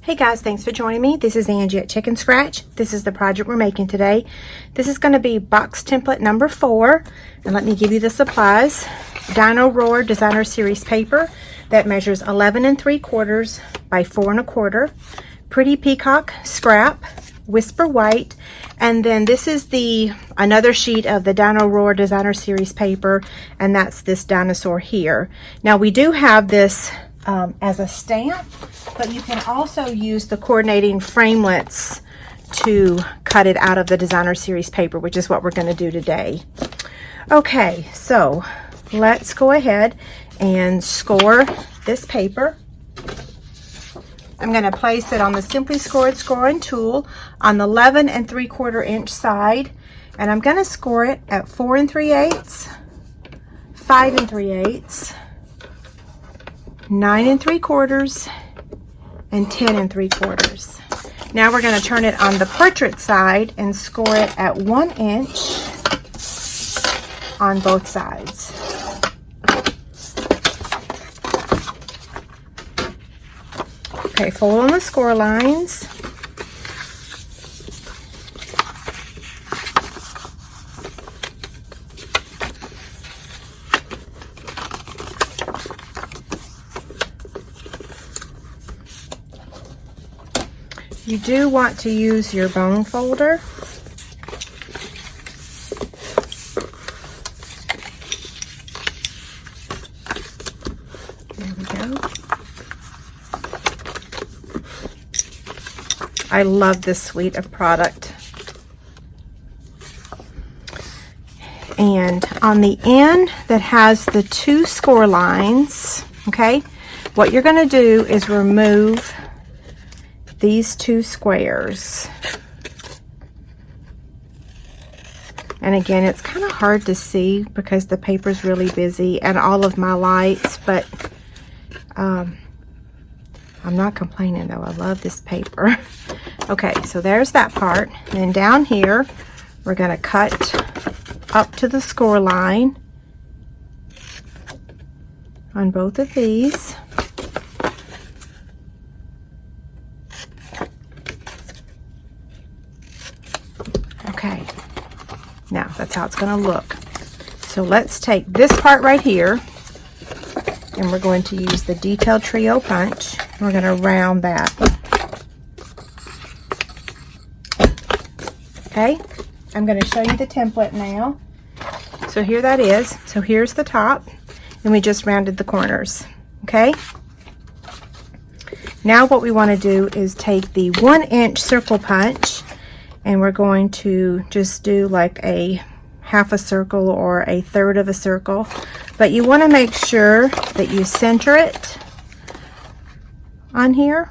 Hey guys, thanks for joining me. This is Angie at ChicnScratch. This is the project we're making today. This is going to be box template number 4. And let me give you the supplies. Dinoroar Designer Series paper that measures 11 3/4 by 4 1/4. Pretty Peacock scrap, Whisper white, and then this is another sheet of the Dinoroar Designer Series paper, and that's this dinosaur here. Now we do have this as a stamp, but you can also use the coordinating framelits to cut it out of the Designer Series paper, which is what we're going to do today. Okay, so let's go ahead and score this paper. I'm going to place it on the Simply Scored scoring tool on the 11 3/4 inch side, and I'm going to score it at 4 3/8, 5 3/8, 9 3/4, and 10 3/4. Now we're going to turn it on the portrait side and score it at 1 inch on both sides. Okay, fold on the score lines. You do want to use your bone folder. There we go. I love this suite of product. And on the end that has the 2 score lines, okay, what you're going to do is remove these 2 squares. And again, it's kind of hard to see because the paper's really busy and all of my lights, but I'm not complaining though. I love this paper. Okay, so there's that part. And then down here, we're going to cut up to the score line on both of these. Okay, now that's how it's going to look. So let's take this part right here, and we're going to use the Detail Trio punch. We're going to round that. Okay, I'm going to show you the template now. So here that is. So here's the top, and we just rounded the corners. Okay, now what we want to do is take the 1 inch circle punch, and we're going to just do like a half a circle or a third of a circle, but you want to make sure that you center it on here.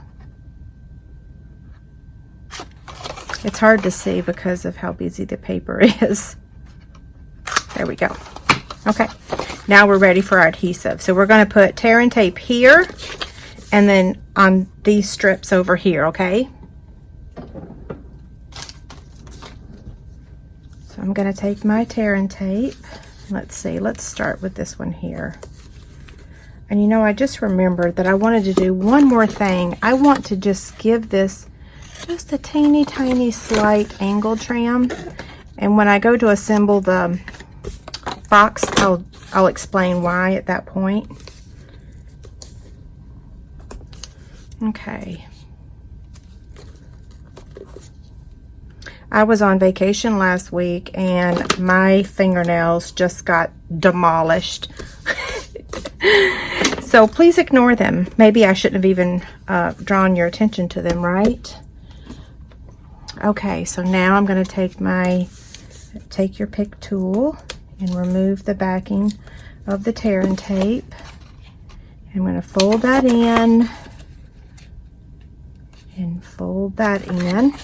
It's hard to see because of how busy the paper is. There we go. Okay, now we're ready for our adhesive. So we're going to put tear and tape here and then on these strips over here, okay? So I'm going to take my tear and tape. Let's see, let's start with this one here. And you know, I just remembered that I wanted to do one more thing. I want to just give this just a teeny tiny slight angle trim. And when I go to assemble the box, I'll explain why at that point. Okay. I was on vacation last week and my fingernails just got demolished. So please ignore them. Maybe I shouldn't have even drawn your attention to them, right? Okay, so now I'm going to take your pick tool and remove the backing of the tear and tape. I'm going to fold that in and fold that in.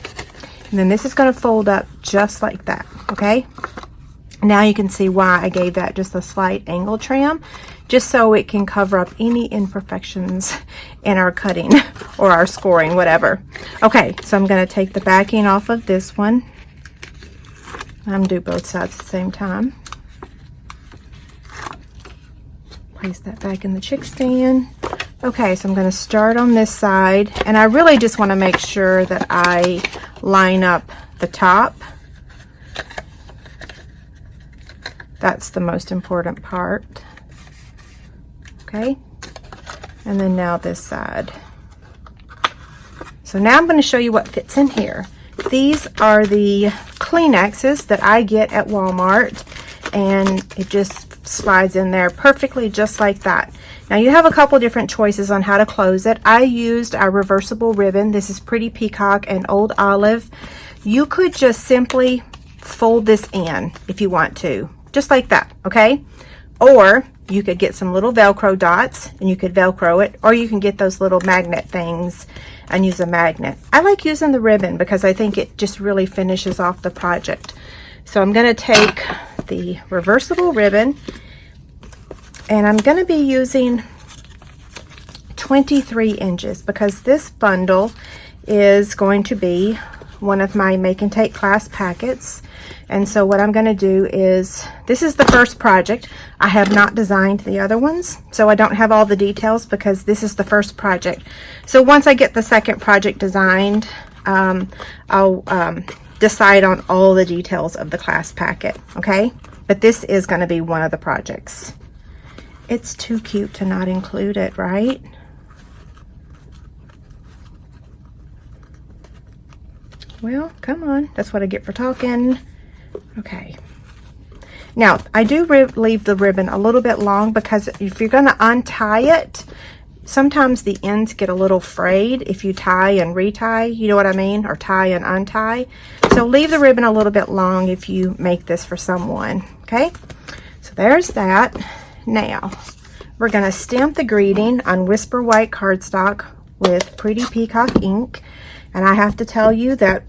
And then this is going to fold up just like that, okay? Now you can see why I gave that just a slight angle trim, just so it can cover up any imperfections in our cutting or our scoring, whatever. Okay, so I'm going to take the backing off of this one. I'm going to do both sides at the same time. Place that back in the chick stand. Okay, so I'm going to start on this side, and I really just want to make sure that I line up the top. That's the most important part. Okay, and then now this side. So now I'm going to show you what fits in here. These are the Kleenexes that I get at Walmart, and it just slides in there perfectly just like that. Now you have a couple different choices on how to close it. I used our reversible ribbon. This is Pretty Peacock and Old Olive. You could just simply fold this in if you want to, just like that, okay? Or you could get some little Velcro dots and you could Velcro it, or you can get those little magnet things and use a magnet. I like using the ribbon because I think it just really finishes off the project. So I'm going to take the reversible ribbon, and I'm going to be using 23 inches because this bundle is going to be one of my Make and Take class packets. And so what I'm going to do is, this is the first project. I have not designed the other ones, so I don't have all the details because this is the first project. So once I get the second project designed, I'll decide on all the details of the class packet, okay? But this is going to be one of the projects. It's too cute to not include it, right? Well, come on. That's what I get for talking. Okay. Now, I do leave the ribbon a little bit long because if you're going to untie it, sometimes the ends get a little frayed if you tie and retie, you know what I mean? Or tie and untie. So leave the ribbon a little bit long if you make this for someone, okay? So there's that. Now, we're going to stamp the greeting on Whisper White cardstock with Pretty Peacock ink. And I have to tell you that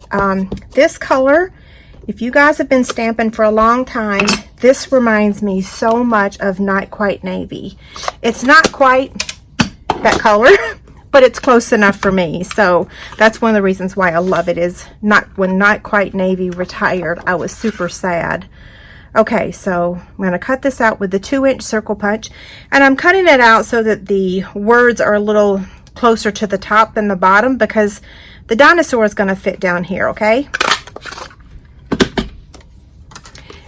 this color, if you guys have been stamping for a long time, this reminds me so much of Not Quite Navy. It's not quite that color, but it's close enough for me. So that's one of the reasons why I love it. Is when Not Quite Navy retired, I was super sad. Okay, so I'm going to cut this out with the 2-inch circle punch, and I'm cutting it out so that the words are a little closer to the top than the bottom because the dinosaur is going to fit down here, okay?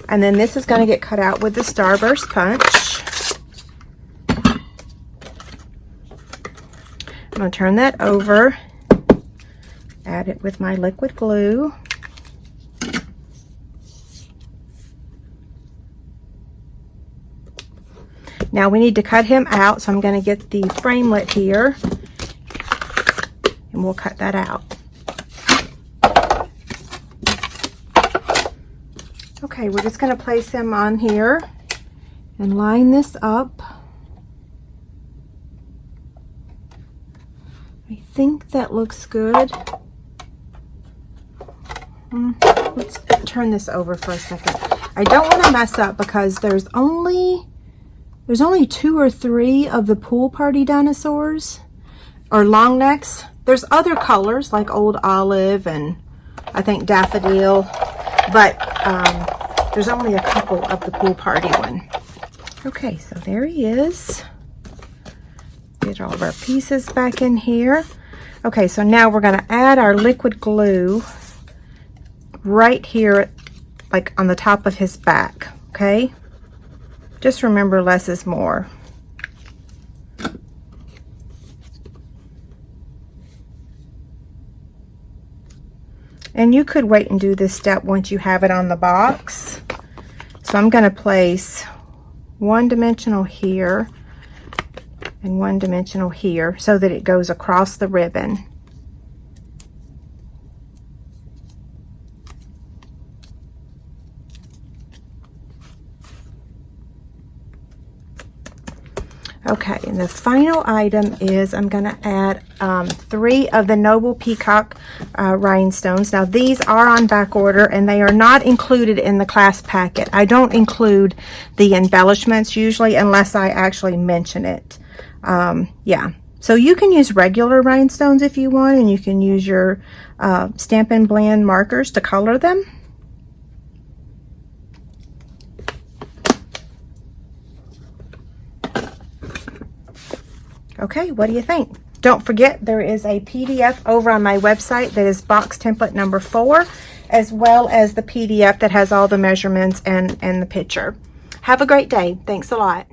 And then this is going to get cut out with the Starburst punch. I'm going to turn that over, add it with my liquid glue. Now we need to cut him out, so I'm going to get the framelit here, and we'll cut that out. Okay, we're just going to place him on here and line this up. I think that looks good. Let's turn this over for a second. I don't want to mess up because there's only 2 or 3 of the pool party dinosaurs, or long necks. There's other colors like Old Olive and I think Daffodil, but there's only a couple of the pool party one. Okay, so there he is. Get all of our pieces back in here. Okay, so now we're going to add our liquid glue right here, like on the top of his back, okay? Just remember, less is more. And you could wait and do this step once you have it on the box. So I'm going to place 1 dimensional here and 1 dimensional here so that it goes across the ribbon. Okay, and the final item is I'm going to add 3 of the Noble Peacock Rhinestones. Now these are on back order and they are not included in the class packet. I don't include the embellishments usually unless I actually mention it. Yeah, so you can use regular rhinestones if you want, and you can use your Stampin' Blend markers to color them. Okay, what do you think? Don't forget, there is a PDF over on my website that is box template number 4, as well as the PDF that has all the measurements and the picture. Have a great day. Thanks a lot.